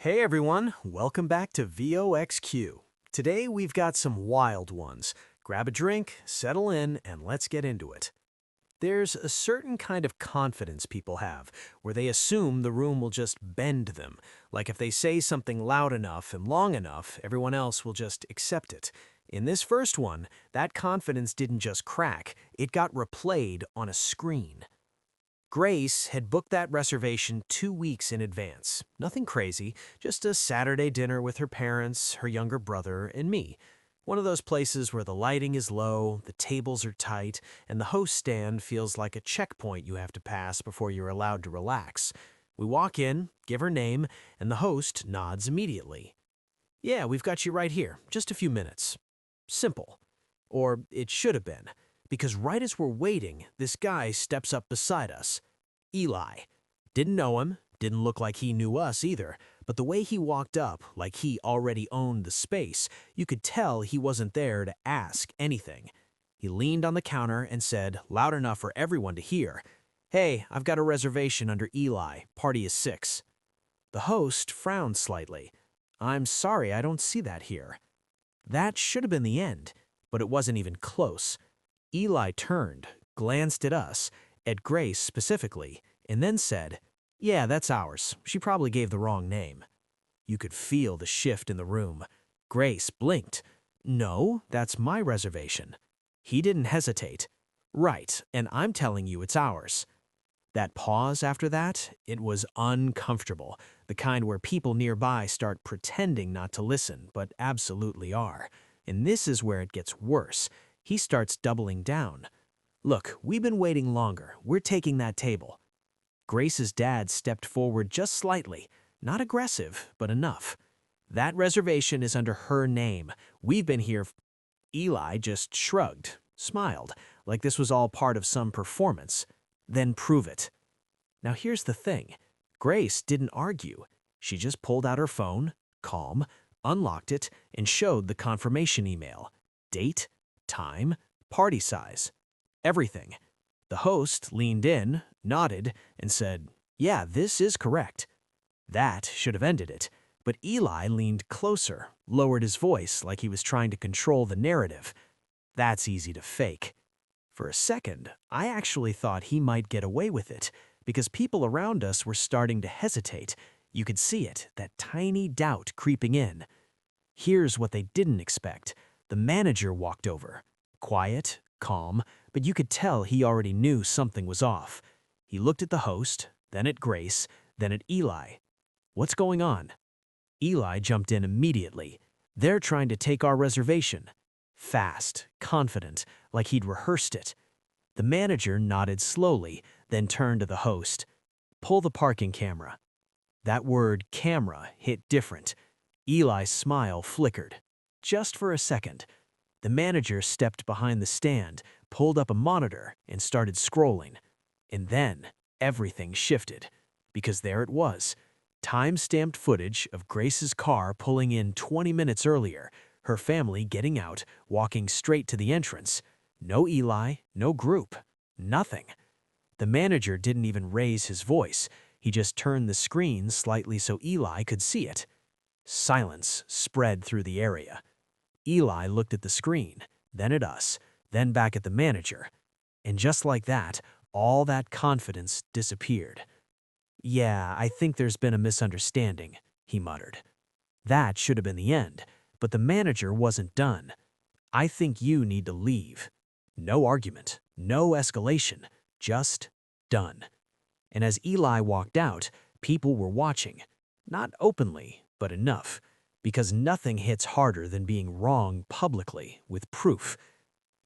Hey everyone, welcome back to VOXQ. Today we've got some wild ones. Grab a drink, settle in, and let's get into it. There's a certain kind of confidence people have, where they assume the room will just bend them. Like if they say something loud enough and long enough, everyone else will just accept it. In this first one, that confidence didn't just crack, it got replayed on a screen. Grace had booked that reservation 2 weeks in advance. Nothing crazy, just a Saturday dinner with her parents, her younger brother, and me. One of those places where the lighting is low, the tables are tight, and the host stand feels like a checkpoint you have to pass before you're allowed to relax. We walk in, give her name, and the host nods immediately. Yeah, we've got you right here, just a few minutes. Simple. Or it should have been, because right as we're waiting, this guy steps up beside us. Eli. Didn't know him, didn't look like he knew us either, but the way he walked up, like he already owned the space, you could tell he wasn't there to ask anything. He leaned on the counter and said, loud enough for everyone to hear, "Hey, I've got a reservation under Eli. Party is 6. The host frowned slightly. "I'm sorry, I don't see that here." That should have been the end, but it wasn't even close. Eli turned, glanced at us, at Grace specifically, and then said, "Yeah, that's ours. She probably gave the wrong name." You could feel the shift in the room. Grace blinked. "No, that's my reservation." He didn't hesitate. "Right, and I'm telling you it's ours." That pause after that, it was uncomfortable, the kind where people nearby start pretending not to listen, but absolutely are. And this is where it gets worse. He starts doubling down. "Look, we've been waiting longer. We're taking that table." Grace's dad stepped forward just slightly, not aggressive, but enough. "That reservation is under her name. We've been here." Eli just shrugged, smiled, like this was all part of some performance. "Then prove it." Now here's the thing. Grace didn't argue. She just pulled out her phone, calm, unlocked it, and showed the confirmation email. Date, time, party size. Everything. The host leaned in, nodded, and said, "Yeah, this is correct." That should have ended it, but Eli leaned closer, lowered his voice like he was trying to control the narrative. That's easy to fake. For a second, I actually thought he might get away with it, because people around us were starting to hesitate. You could see it, that tiny doubt creeping in. Here's what they didn't expect. The manager walked over. Quiet, calm, but you could tell he already knew something was off. He looked at the host, then at Grace, then at Eli. "What's going on?" Eli jumped in immediately. "They're trying to take our reservation." Fast, confident, like he'd rehearsed it. The manager nodded slowly, then turned to the host. "Pull the parking camera." That word camera hit different. Eli's smile flickered. Just for a second. The manager stepped behind the stand, pulled up a monitor, and started scrolling. And then everything shifted. Because there it was. Time-stamped footage of Grace's car pulling in 20 minutes earlier, her family getting out, walking straight to the entrance. No Eli, no group, nothing. The manager didn't even raise his voice. He just turned the screen slightly so Eli could see it. Silence spread through the area. Eli looked at the screen, then at us, then back at the manager. And just like that, all that confidence disappeared. "Yeah, I think there's been a misunderstanding," he muttered. That should have been the end, but the manager wasn't done. "I think you need to leave." No argument, no escalation, just done. And as Eli walked out, people were watching. Not openly, but enough. Because nothing hits harder than being wrong publicly, with proof.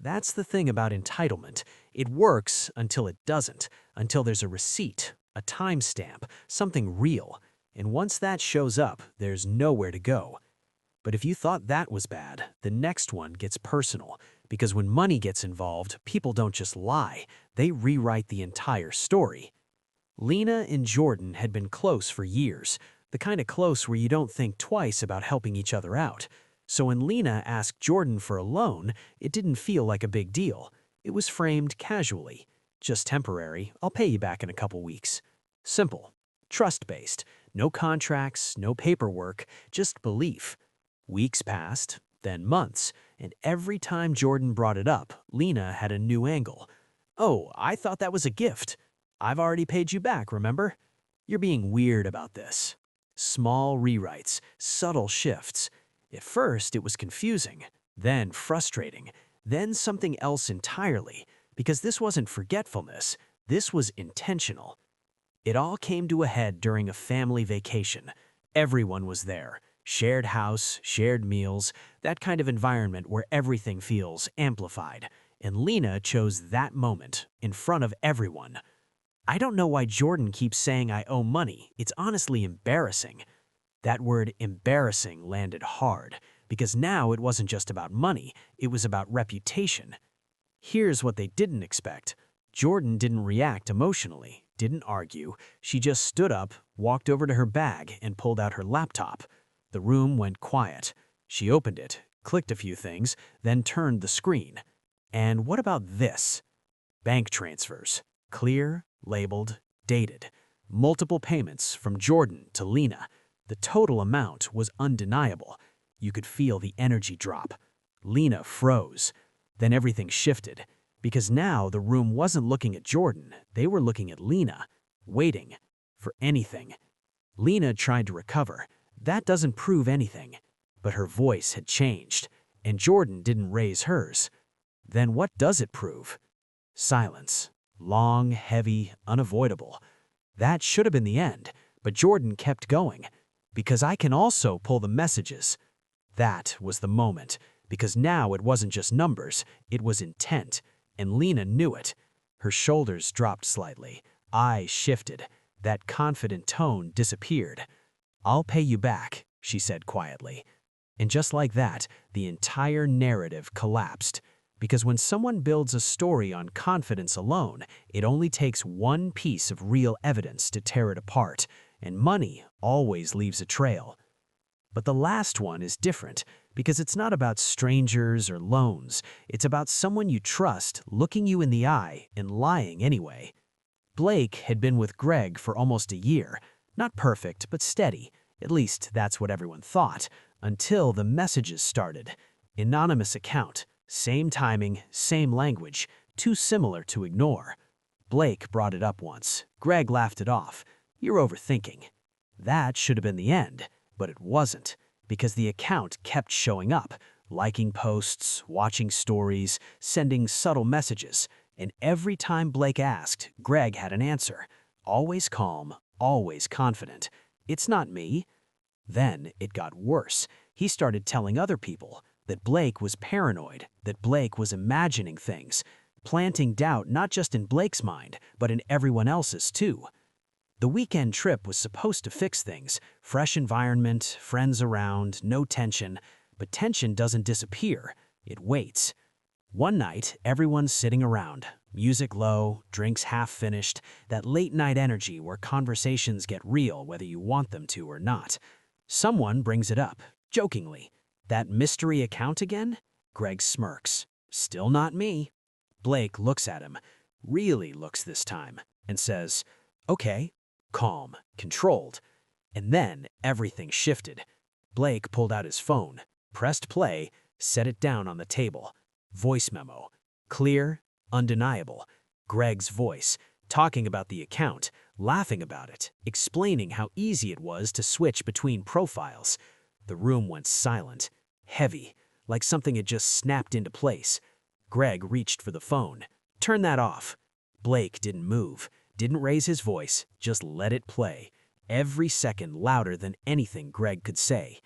That's the thing about entitlement. It works until it doesn't, until there's a receipt, a timestamp, something real. And once that shows up, there's nowhere to go. But if you thought that was bad, the next one gets personal. Because when money gets involved, people don't just lie, they rewrite the entire story. Lena and Jordan had been close for years, the kind of close where you don't think twice about helping each other out. So when Lena asked Jordan for a loan, it didn't feel like a big deal. It was framed casually. "Just temporary, I'll pay you back in a couple weeks." Simple, trust-based, No contracts, no paperwork, just belief. Weeks passed, then months, and every time Jordan brought it up, Lena had a new angle. "Oh, I thought that was a gift. I've already paid you back, remember? You're being weird about this." Small rewrites, subtle shifts. At first, it was confusing, then frustrating, then something else entirely, because this wasn't forgetfulness, this was intentional. It all came to a head during a family vacation. Everyone was there. Shared house, shared meals, that kind of environment where everything feels amplified. And Lena chose that moment, in front of everyone. "I don't know why Jordan keeps saying I owe money. It's honestly embarrassing." That word embarrassing landed hard, because now it wasn't just about money, it was about reputation. Here's what they didn't expect. Jordan didn't react emotionally, didn't argue. She just stood up, walked over to her bag, and pulled out her laptop. The room went quiet. She opened it, clicked a few things, then turned the screen. And what about this? Bank transfers. Clear, labeled, dated. Multiple payments from Jordan to Lena. The total amount was undeniable. You could feel the energy drop. Lena froze. Then everything shifted, because now the room wasn't looking at Jordan, they were looking at Lena, waiting for anything. Lena tried to recover. That doesn't prove anything. But her voice had changed, and Jordan didn't raise hers. Then what does it prove? Silence. Long, heavy, unavoidable. That should have been the end, but Jordan kept going. "Because I can also pull the messages." That was the moment. Because now it wasn't just numbers, it was intent, and Lena knew it. Her shoulders dropped slightly, eyes shifted, that confident tone disappeared. "I'll pay you back," she said quietly. And just like that, the entire narrative collapsed. Because when someone builds a story on confidence alone, it only takes one piece of real evidence to tear it apart, and money always leaves a trail. But the last one is different, because it's not about strangers or loans. It's about someone you trust looking you in the eye and lying anyway. Blake had been with Greg for almost a year. Not perfect, but steady. At least that's what everyone thought, until the messages started. Anonymous account, same timing, same language, too similar to ignore. Blake brought it up once. Greg laughed it off. "You're overthinking." That should have been the end. But it wasn't, because the account kept showing up, liking posts, watching stories, sending subtle messages, and every time Blake asked, Greg had an answer. Always calm, always confident. "It's not me." Then it got worse. He started telling other people that Blake was paranoid, that Blake was imagining things, planting doubt not just in Blake's mind, but in everyone else's too. The weekend trip was supposed to fix things. Fresh environment, friends around, no tension. But tension doesn't disappear. It waits. One night, everyone's sitting around. Music low, drinks half finished, that late night energy where conversations get real whether you want them to or not. Someone brings it up, jokingly. "That mystery account again?" Greg smirks. "Still not me." Blake looks at him, really looks this time, and says, "Okay." Calm, controlled. And then everything shifted. Blake pulled out his phone, pressed play, set it down on the table. Voice memo. Clear, undeniable. Greg's voice, talking about the account, laughing about it, explaining how easy it was to switch between profiles. The room went silent, heavy, like something had just snapped into place. Greg reached for the phone. "Turn that off." Blake didn't move. Didn't raise his voice, just let it play. Every second louder than anything Greg could say.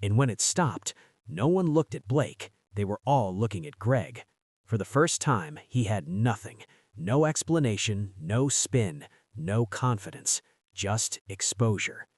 And when it stopped, no one looked at Blake. They were all looking at Greg. For the first time, he had nothing. No explanation, no spin, no confidence. Just exposure.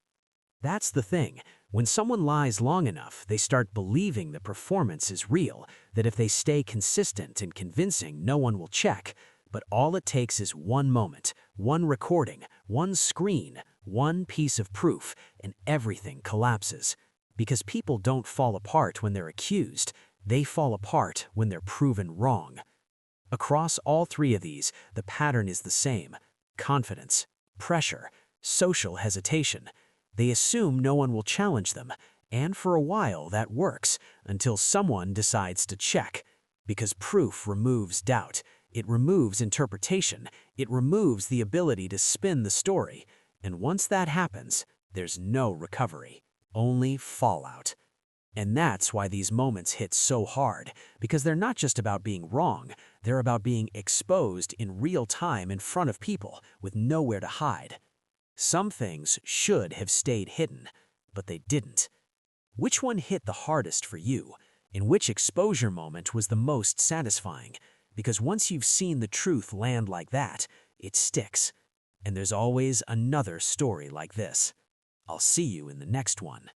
That's the thing. When someone lies long enough, they start believing the performance is real, that if they stay consistent and convincing, no one will check. But all it takes is one moment, one recording, one screen, one piece of proof, and everything collapses. Because people don't fall apart when they're accused, they fall apart when they're proven wrong. Across all three of these, the pattern is the same: confidence, pressure, social hesitation. They assume no one will challenge them, and for a while that works until someone decides to check. Because proof removes doubt, it removes interpretation, it removes the ability to spin the story. And once that happens, there's no recovery, only fallout. And that's why these moments hit so hard, because they're not just about being wrong, they're about being exposed in real time in front of people with nowhere to hide. Some things should have stayed hidden, but they didn't. Which one hit the hardest for you? In which exposure moment was the most satisfying? Because once you've seen the truth land like that, it sticks. And there's always another story like this. I'll see you in the next one.